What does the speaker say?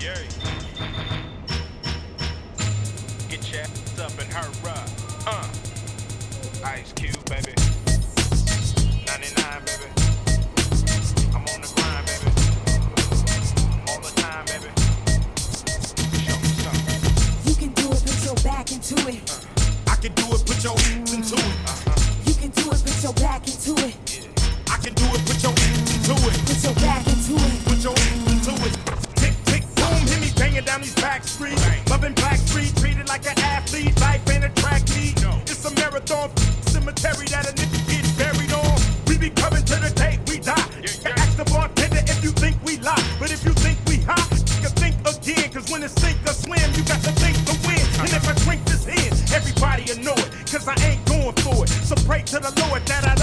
yeah. Get your ass up and hurry up. Ice Cube, baby. 99, baby. I'm on the grind, baby. All the time, baby. Show me something. You can do it, put your back into it. I can do it, put your hands into it. You can do it, put your back into it. I can do it, put your hands into it. Put your back into it. Put your hands into it. Tick, tick, boom, hear me banging down these back streets. Loving Black Street, treated like an athlete. Life ain't a track meet. It's a marathon cemetery that a nigga gets buried on. We be coming to the day we die. Ask the bartender if you think we lie. But if you think we hot, you can think again. Cause when it's sink or swim, you got to think to win. And if I drink this in, everybody will know it. Cause I ain't going for it. So pray to the Lord that I